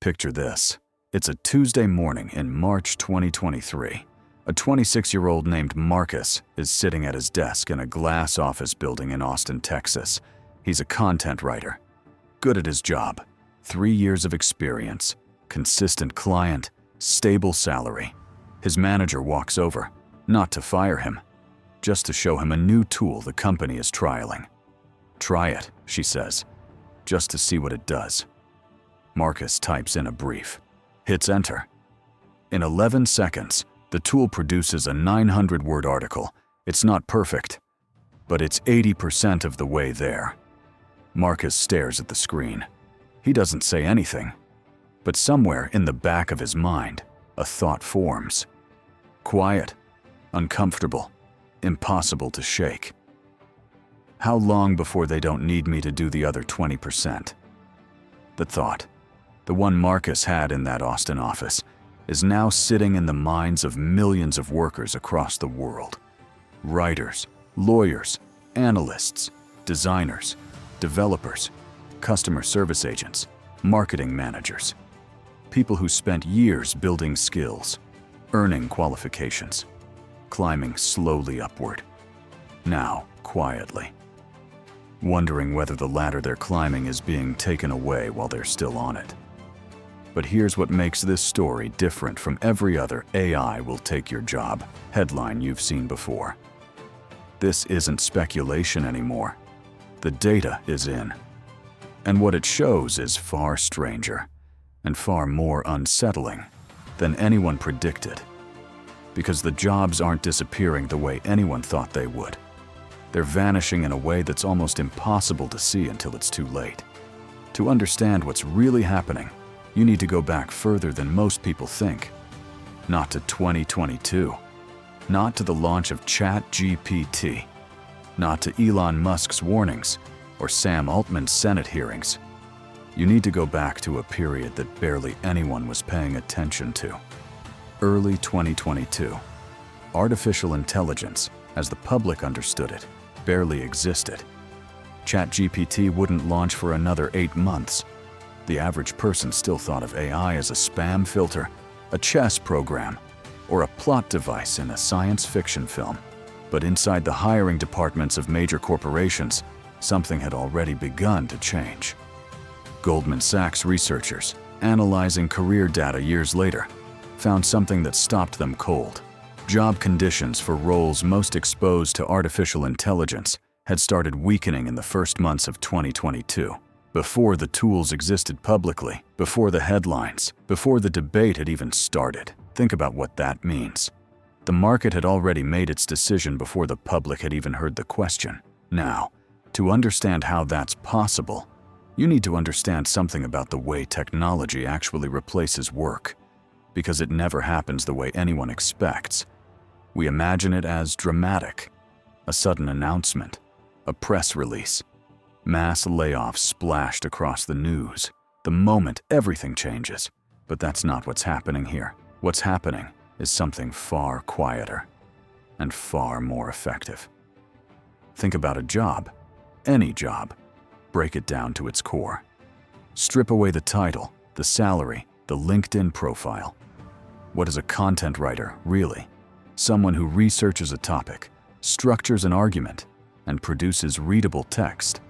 Picture this. It's a Tuesday morning in March 2023. A 26-year-old named Marcus is sitting at his desk in a glass office building in Austin, Texas. He's a content writer, good at his job, 3 years of experience, consistent client, stable salary. His manager walks over, not to fire him, just to show him a new tool the company is trialing. "Try it," she says, "just to see what it does." Marcus types in a brief, hits enter. In 11 seconds, the tool produces a 900-word article. It's not perfect, but it's 80% of the way there. Marcus stares at the screen. He doesn't say anything, but somewhere in the back of his mind, a thought forms. Quiet, uncomfortable, impossible to shake. How long before they don't need me to do the other 20%? The thought, the one Marcus had in that Austin office, is now sitting in the minds of millions of workers across the world. Writers, lawyers, analysts, designers, developers, customer service agents, marketing managers. People who spent years building skills, earning qualifications, climbing slowly upward. Now, quietly, wondering whether the ladder they're climbing is being taken away while they're still on it. But here's what makes this story different from every other "AI will take your job" headline you've seen before. This isn't speculation anymore. The data is in. And what it shows is far stranger and far more unsettling than anyone predicted. Because the jobs aren't disappearing the way anyone thought they would. They're vanishing in a way that's almost impossible to see until it's too late. To understand what's really happening, you need to go back further than most people think. Not to 2022, not to the launch of ChatGPT, not to Elon Musk's warnings or Sam Altman's Senate hearings. You need to go back to a period that barely anyone was paying attention to. Early 2022. Artificial intelligence, as the public understood it, barely existed. ChatGPT wouldn't launch for another 8 months. The average person still thought of AI as a spam filter, a chess program, or a plot device in a science fiction film. But inside the hiring departments of major corporations, something had already begun to change. Goldman Sachs researchers, analyzing career data years later, found something that stopped them cold. Job conditions for roles most exposed to artificial intelligence had started weakening in the first months of 2022. Before the tools existed publicly, before the headlines, before the debate had even started. Think about what that means. The market had already made its decision before the public had even heard the question. Now, to understand how that's possible, you need to understand something about the way technology actually replaces work, because it never happens the way anyone expects. We imagine it as dramatic, a sudden announcement, a press release. Mass layoffs splashed across the news. The moment everything changes. But that's not what's happening here. What's happening is something far quieter and far more effective. Think about a job, any job. Break it down to its core. Strip away the title, the salary, the LinkedIn profile. What is a content writer, really? Someone who researches a topic, structures an argument, and produces readable text.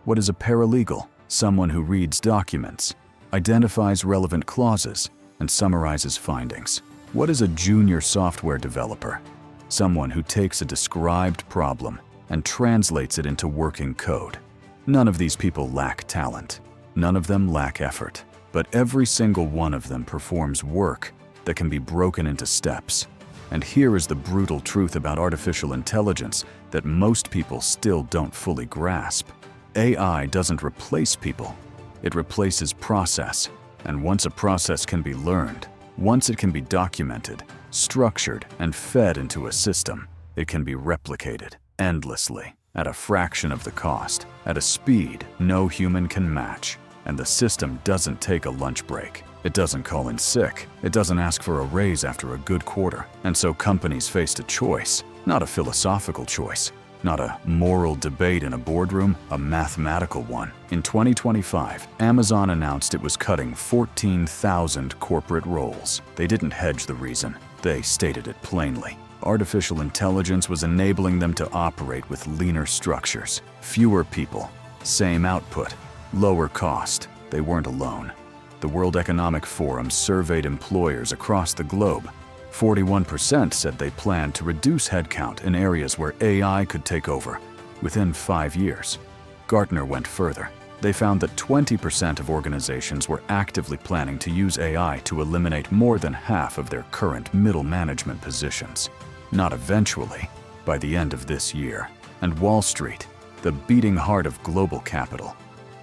What is a paralegal? Someone who reads documents, identifies relevant clauses, and summarizes findings. What is a junior software developer? Someone who takes a described problem and translates it into working code. None of these people lack talent. None of them lack effort. But every single one of them performs work that can be broken into steps. And here is the brutal truth about artificial intelligence that most people still don't fully grasp. AI doesn't replace people. It replaces process. And once a process can be learned, once it can be documented, structured, and fed into a system, it can be replicated endlessly, at a fraction of the cost, at a speed no human can match. And the system doesn't take a lunch break. It doesn't call in sick. It doesn't ask for a raise after a good quarter. And so companies faced a choice, not a philosophical choice, Not a moral debate in a boardroom, a mathematical one. In 2025, Amazon announced it was cutting 14,000 corporate roles. They didn't hedge the reason. They stated it plainly. Artificial intelligence was enabling them to operate with leaner structures. Fewer people, same output, lower cost. They weren't alone. The World Economic Forum surveyed employers across the globe. 41% said they planned to reduce headcount in areas where AI could take over within 5 years. Gartner went further. They found that 20% of organizations were actively planning to use AI to eliminate more than half of their current middle management positions. Not eventually, by the end of this year. And Wall Street, the beating heart of global capital,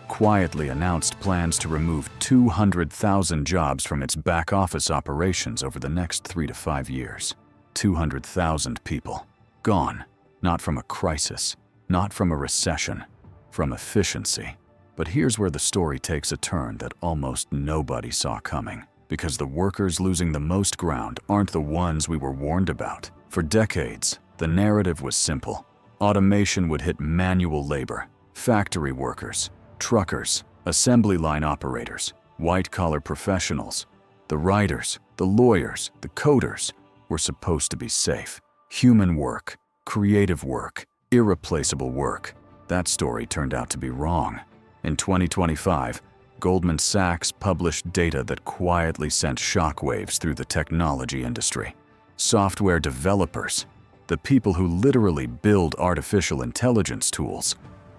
quietly announced plans to remove 200,000 jobs from its back-office operations over the next 3 to 5 years. 200,000 people. Gone. Not from a crisis, not from a recession, from efficiency. But here's where the story takes a turn that almost nobody saw coming. Because the workers losing the most ground aren't the ones we were warned about. For decades, the narrative was simple. Automation would hit manual labor, factory workers, truckers, assembly line operators, white-collar professionals. The writers, the lawyers, the coders were supposed to be safe. Human work, creative work, irreplaceable work. That story turned out to be wrong. In 2025, Goldman Sachs published data that quietly sent shockwaves through the technology industry. Software developers, the people who literally build artificial intelligence tools,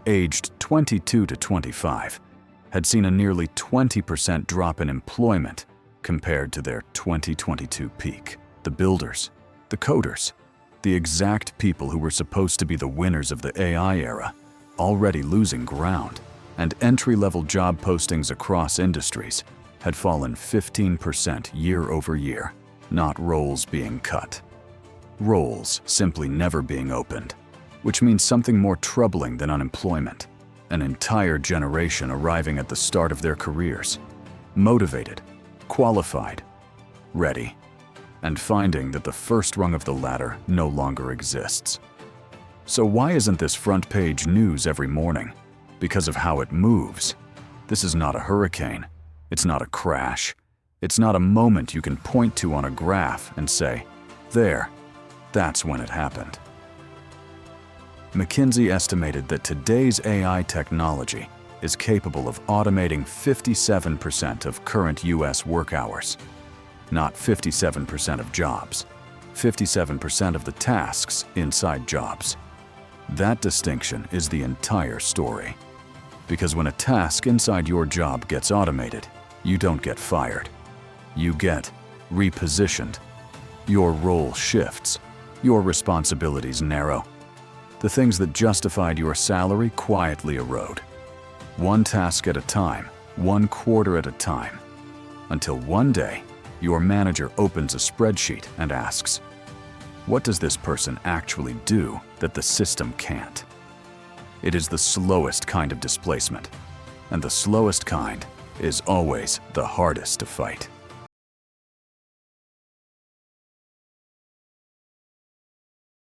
aged 22 to 25, had seen a nearly 20% drop in employment compared to their 2022 peak. The builders, the coders, the exact people who were supposed to be the winners of the AI era, already losing ground, and entry-level job postings across industries had fallen 15% year over year, not roles being cut. Roles simply never being opened, which means something more troubling than unemployment. An entire generation arriving at the start of their careers, motivated, qualified, ready, and finding that the first rung of the ladder no longer exists. So why isn't this front page news every morning? Because of how it moves. This is not a hurricane. It's not a crash. It's not a moment you can point to on a graph and say, there, that's when it happened. McKinsey estimated that today's AI technology is capable of automating 57% of current US work hours. Not 57% of jobs, 57% of the tasks inside jobs. That distinction is the entire story. Because when a task inside your job gets automated, you don't get fired. You get repositioned. Your role shifts. Your responsibilities narrow. The things that justified your salary quietly erode. One task at a time, one quarter at a time. Until one day, your manager opens a spreadsheet and asks, what does this person actually do that the system can't? It is the slowest kind of displacement, and the slowest kind is always the hardest to fight.